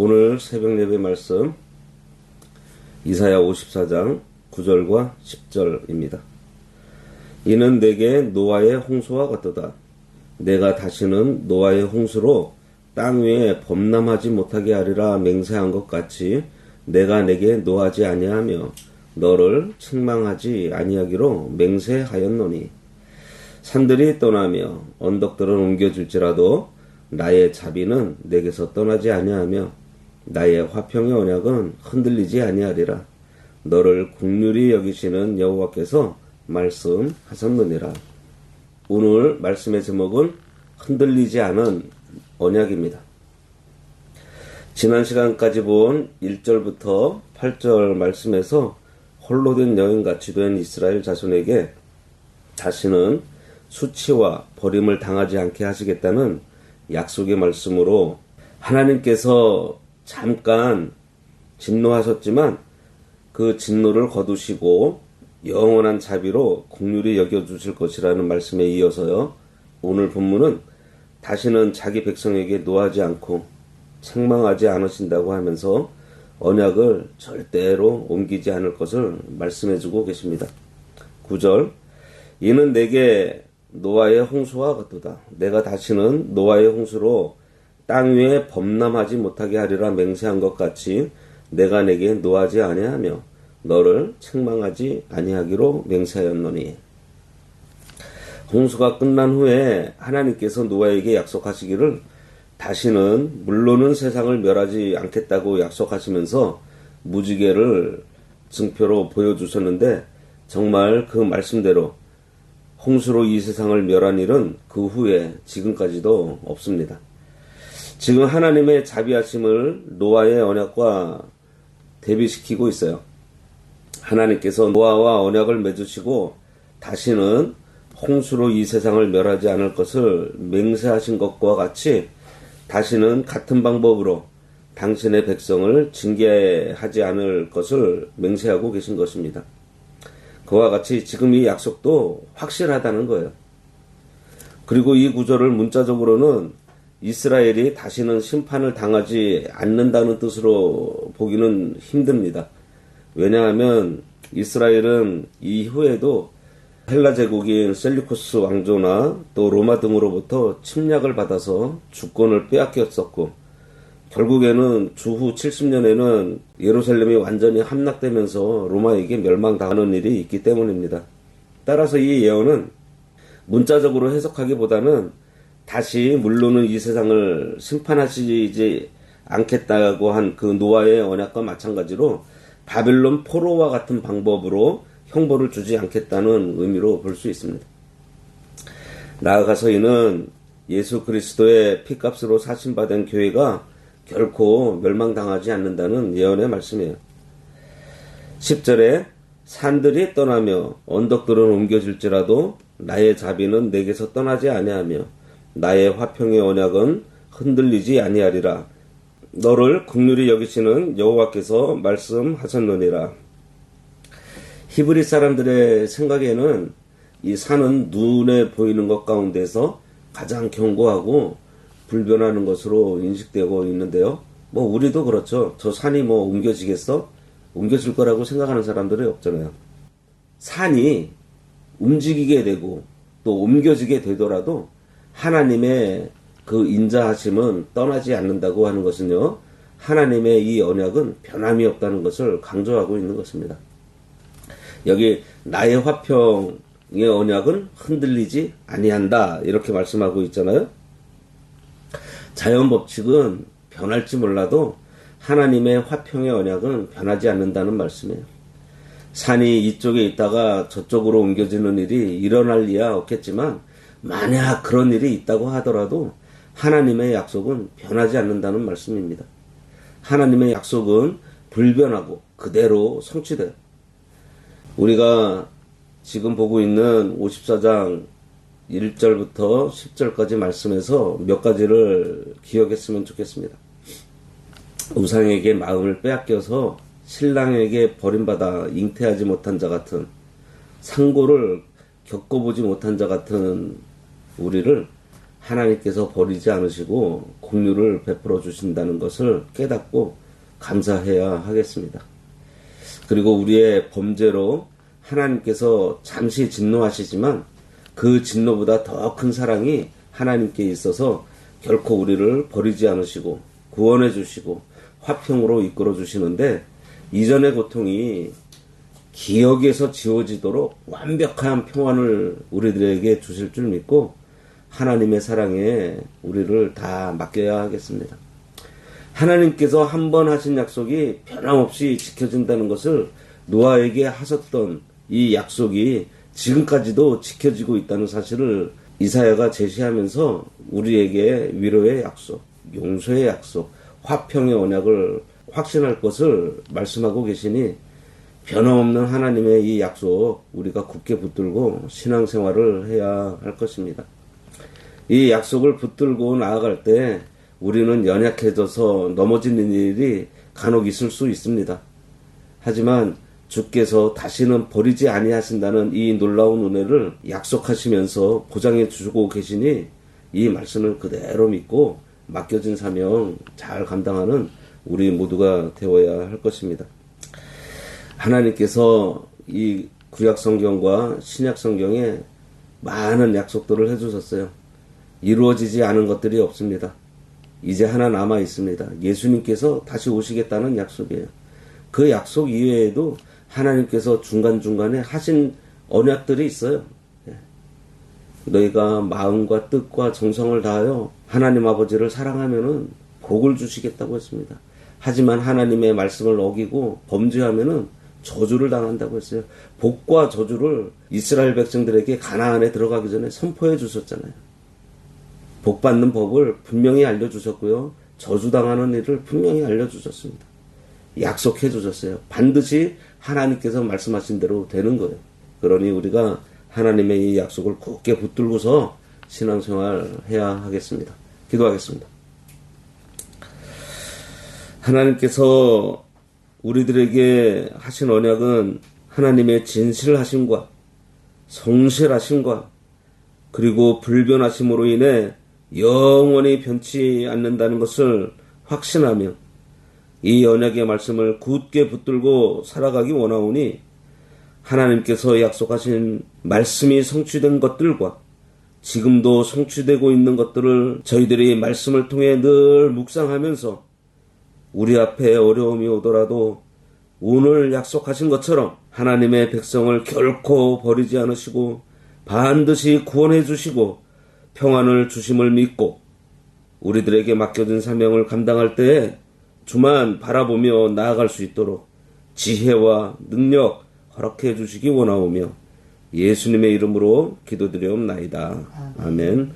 오늘 새벽 예배 말씀 이사야 54장 9절과 10절입니다. 이는 내게 노아의 홍수와 같도다. 내가 다시는 노아의 홍수로 땅 위에 범람하지 못하게 하리라 맹세한 것 같이 내가 내게 노하지 아니하며 너를 책망하지 아니하기로 맹세하였노니 산들이 떠나며 언덕들은 옮겨질지라도 나의 자비는 내게서 떠나지 아니하며 나의 화평의 언약은 흔들리지 아니하리라. 너를 긍휼히 여기시는 여호와께서 말씀하셨느니라. 오늘 말씀의 제목은 흔들리지 않은 언약입니다. 지난 시간까지 본 1절부터 8절 말씀에서 홀로 된 여인같이 된 이스라엘 자손에게 다시는 수치와 버림을 당하지 않게 하시겠다는 약속의 말씀으로 하나님께서 잠깐 진노하셨지만 그 진노를 거두시고 영원한 자비로 긍휼히 여겨주실 것이라는 말씀에 이어서요. 오늘 본문은 다시는 자기 백성에게 노하지 않고 책망하지 않으신다고 하면서 언약을 절대로 옮기지 않을 것을 말씀해주고 계십니다. 9절 이는 내게 노아의 홍수와 같도다. 내가 다시는 노아의 홍수로 땅 위에 범람하지 못하게 하리라 맹세한 것 같이 내가 내게 노하지 아니하며 너를 책망하지 아니하기로 맹세하였노니. 홍수가 끝난 후에 하나님께서 노아에게 약속하시기를 다시는 물로는 세상을 멸하지 않겠다고 약속하시면서 무지개를 증표로 보여주셨는데 정말 그 말씀대로 홍수로 이 세상을 멸한 일은 그 후에 지금까지도 없습니다. 지금 하나님의 자비하심을 노아의 언약과 대비시키고 있어요. 하나님께서 노아와 언약을 맺으시고 다시는 홍수로 이 세상을 멸하지 않을 것을 맹세하신 것과 같이 다시는 같은 방법으로 당신의 백성을 징계하지 않을 것을 맹세하고 계신 것입니다. 그와 같이 지금 이 약속도 확실하다는 거예요. 그리고 이 구절을 문자적으로는 이스라엘이 다시는 심판을 당하지 않는다는 뜻으로 보기는 힘듭니다. 왜냐하면 이스라엘은 이후에도 헬라 제국인 셀류쿠스 왕조나 또 로마 등으로부터 침략을 받아서 주권을 빼앗겼었고 결국에는 주후 70년에는 예루살렘이 완전히 함락되면서 로마에게 멸망당하는 일이 있기 때문입니다. 따라서 이 예언은 문자적으로 해석하기보다는 다시 물로는 이 세상을 심판하시지 않겠다고 한 그 노아의 언약과 마찬가지로 바벨론 포로와 같은 방법으로 형벌을 주지 않겠다는 의미로 볼 수 있습니다. 나아가서 이는 예수 그리스도의 피값으로 사신받은 교회가 결코 멸망당하지 않는다는 예언의 말씀이에요. 10절에 산들이 떠나며 언덕들은 옮겨질지라도 나의 자비는 내게서 떠나지 아니하며 나의 화평의 언약은 흔들리지 아니하리라. 너를 긍휼히 여기시는 여호와께서 말씀하셨느니라. 히브리 사람들의 생각에는 이 산은 눈에 보이는 것 가운데서 가장 견고하고 불변하는 것으로 인식되고 있는데요. 우리도 그렇죠. 저 산이 옮겨지겠어? 옮겨질 거라고 생각하는 사람들이 없잖아요. 산이 움직이게 되고 또 옮겨지게 되더라도 하나님의 그 인자하심은 떠나지 않는다고 하는 것은요. 하나님의 이 언약은 변함이 없다는 것을 강조하고 있는 것입니다. 여기 나의 화평의 언약은 흔들리지 아니한다 이렇게 말씀하고 있잖아요. 자연 법칙은 변할지 몰라도 하나님의 화평의 언약은 변하지 않는다는 말씀이에요. 산이 이쪽에 있다가 저쪽으로 옮겨지는 일이 일어날 리야 없겠지만 만약 그런 일이 있다고 하더라도 하나님의 약속은 변하지 않는다는 말씀입니다. 하나님의 약속은 불변하고 그대로 성취돼요. 우리가 지금 보고 있는 54장 1절부터 10절까지 말씀에서 몇 가지를 기억했으면 좋겠습니다. 우상에게 마음을 빼앗겨서 신랑에게 버림받아 잉태하지 못한 자 같은 상고를 겪어보지 못한 자 같은 우리를 하나님께서 버리지 않으시고 긍휼을 베풀어 주신다는 것을 깨닫고 감사해야 하겠습니다. 그리고 우리의 범죄로 하나님께서 잠시 진노하시지만 그 진노보다 더 큰 사랑이 하나님께 있어서 결코 우리를 버리지 않으시고 구원해 주시고 화평으로 이끌어 주시는데, 이전의 고통이 기억에서 지워지도록 완벽한 평안을 우리들에게 주실 줄 믿고 하나님의 사랑에 우리를 다 맡겨야 하겠습니다. 하나님께서 한 번 하신 약속이 변함없이 지켜진다는 것을 노아에게 하셨던 이 약속이 지금까지도 지켜지고 있다는 사실을 이사야가 제시하면서 우리에게 위로의 약속, 용서의 약속, 화평의 언약을 확신할 것을 말씀하고 계시니, 변함없는 하나님의 이 약속 우리가 굳게 붙들고 신앙생활을 해야 할 것입니다. 이 약속을 붙들고 나아갈 때 우리는 연약해져서 넘어지는 일이 간혹 있을 수 있습니다. 하지만 주께서 다시는 버리지 아니하신다는 이 놀라운 은혜를 약속하시면서 보장해 주고 계시니, 이 말씀을 그대로 믿고 맡겨진 사명 잘 감당하는 우리 모두가 되어야 할 것입니다. 하나님께서 이 구약성경과 신약성경에 많은 약속들을 해주셨어요. 이루어지지 않은 것들이 없습니다. 이제 하나 남아 있습니다. 예수님께서 다시 오시겠다는 약속이에요. 그 약속 이외에도 하나님께서 중간중간에 하신 언약들이 있어요. 너희가 마음과 뜻과 정성을 다하여 하나님 아버지를 사랑하면은 복을 주시겠다고 했습니다. 하지만 하나님의 말씀을 어기고 범죄하면은 저주를 당한다고 했어요. 복과 저주를 이스라엘 백성들에게 가나안에 들어가기 전에 선포해 주셨잖아요. 복 받는 법을 분명히 알려주셨고요. 저주당하는 일을 분명히 알려주셨습니다. 약속해 주셨어요. 반드시 하나님께서 말씀하신 대로 되는 거예요. 그러니 우리가 하나님의 이 약속을 굳게 붙들고서 신앙생활 해야 하겠습니다. 기도하겠습니다. 하나님께서 우리들에게 하신 언약은 하나님의 진실하심과 성실하심과 그리고 불변하심으로 인해 영원히 변치 않는다는 것을 확신하며 이 언약의 말씀을 굳게 붙들고 살아가기 원하오니, 하나님께서 약속하신 말씀이 성취된 것들과 지금도 성취되고 있는 것들을 저희들이 말씀을 통해 늘 묵상하면서 우리 앞에 어려움이 오더라도 오늘 약속하신 것처럼 하나님의 백성을 결코 버리지 않으시고 반드시 구원해 주시고 평안을 주심을 믿고 우리들에게 맡겨진 사명을 감당할 때에 주만 바라보며 나아갈 수 있도록 지혜와 능력 허락해 주시기 원하오며 예수님의 이름으로 기도드리옵나이다. 아멘.